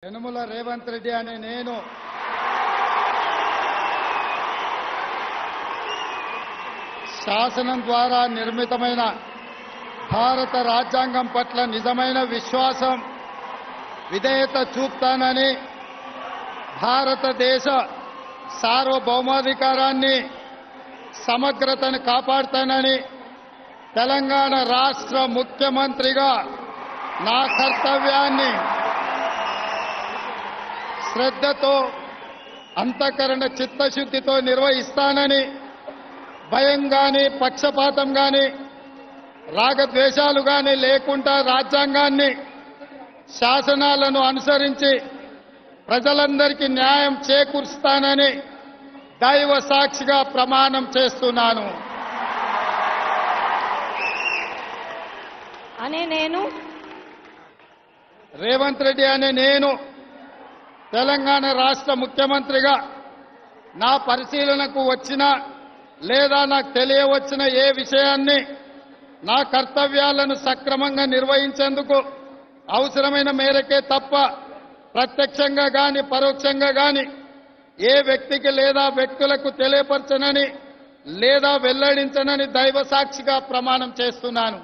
యనుమల రేవంత్ రెడ్డి అనే నేను శాసనం ద్వారా నిర్మితమైన భారత రాజ్యాంగం పట్ల నిజమైన విశ్వాసం విధేయత చూపుతానని భారతదేశ సార్వభౌమాధికారాన్ని సమగ్రతను కాపాడుతానని తెలంగాణ రాష్ట్ర ముఖ్యమంత్రిగా నా కర్తవ్యాన్ని శ్రద్ధతో అంతఃకరణ చిత్తశుద్ధితో నిర్వహిస్తానని భయం గాని పక్షపాతం గాని రాగద్వేషాలు గాని లేకుండా రాజ్యాంగాన్ని శాసనాలను అనుసరించి ప్రజలందరికీ న్యాయం చేకూరుస్తానని దైవ సాక్షిగా ప్రమాణం చేస్తున్నాను. రేవంత్ రెడ్డి అనే నేను తెలంగాణ రాష్ట్ర ముఖ్యమంత్రిగా నా పరిశీలనకు వచ్చిన లేదా నాకు తెలియవచ్చిన ఏ విషయాన్ని నా కర్తవ్యాలను సక్రమంగా నిర్వహించేందుకు అవసరమైన మేరకే తప్ప ప్రత్యక్షంగా గాని పరోక్షంగా గాని ఏ వ్యక్తికి లేదా వ్యక్తులకు తెలియపరచనని లేదా వెల్లడించనని దైవ సాక్షిగా ప్రమాణం చేస్తున్నాను.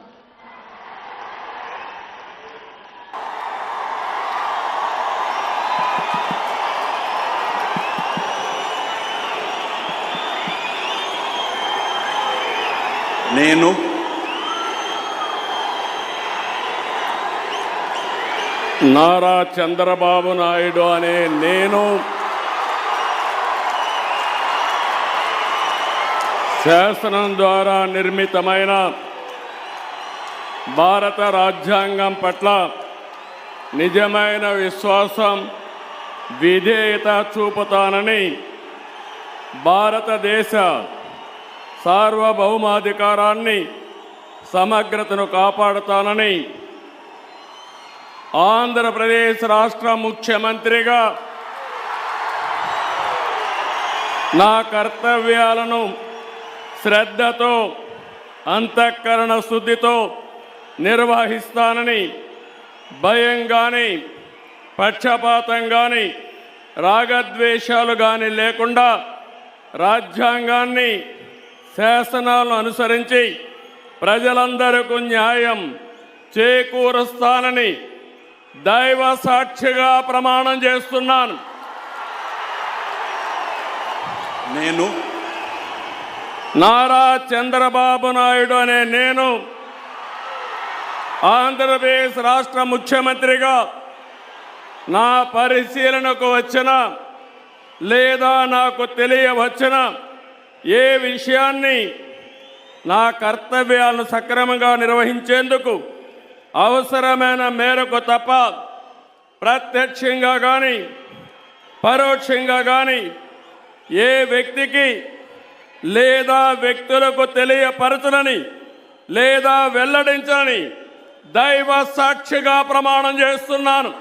నేను నారా చంద్రబాబు నాయుడు అనే నేను శాసనం ద్వారా నిర్మితమైన భారత రాజ్యాంగం పట్ల నిజమైన విశ్వాసం విధేయత చూపుతానని భారతదేశ సార్వభౌమాధికారాన్ని సమగ్రతను కాపాడుతానని ఆంధ్రప్రదేశ్ రాష్ట్ర ముఖ్యమంత్రిగా నా కర్తవ్యాలను శ్రద్ధతో అంతఃకరణ శుద్ధితో నిర్వహిస్తానని భయం గాని పక్షపాతం గాని రాగద్వేషాలు గాని లేకుండా రాజ్యాంగాన్ని శాసనాలను అనుసరించి ప్రజలందరికీ న్యాయం చేకూరుస్తానని దైవ సాక్షిగా ప్రమాణం చేస్తున్నాను. నేను నారా చంద్రబాబు నాయుడు అనే నేను ఆంధ్రప్రదేశ్ రాష్ట్ర ముఖ్యమంత్రిగా నా పరిశీలనకు వచ్చిన లేదా నాకు తెలియవచ్చిన ఏ విషయాన్ని నా కర్తవ్యాలను సక్రమంగా నిర్వహించేందుకు అవసరమైన మేరకు తప్ప ప్రత్యక్షంగా కానీ పరోక్షంగా కానీ ఏ వ్యక్తికి లేదా వ్యక్తులకు తెలియపరచనని లేదా వెల్లడించని దైవ సాక్షిగా ప్రమాణం చేస్తున్నాను.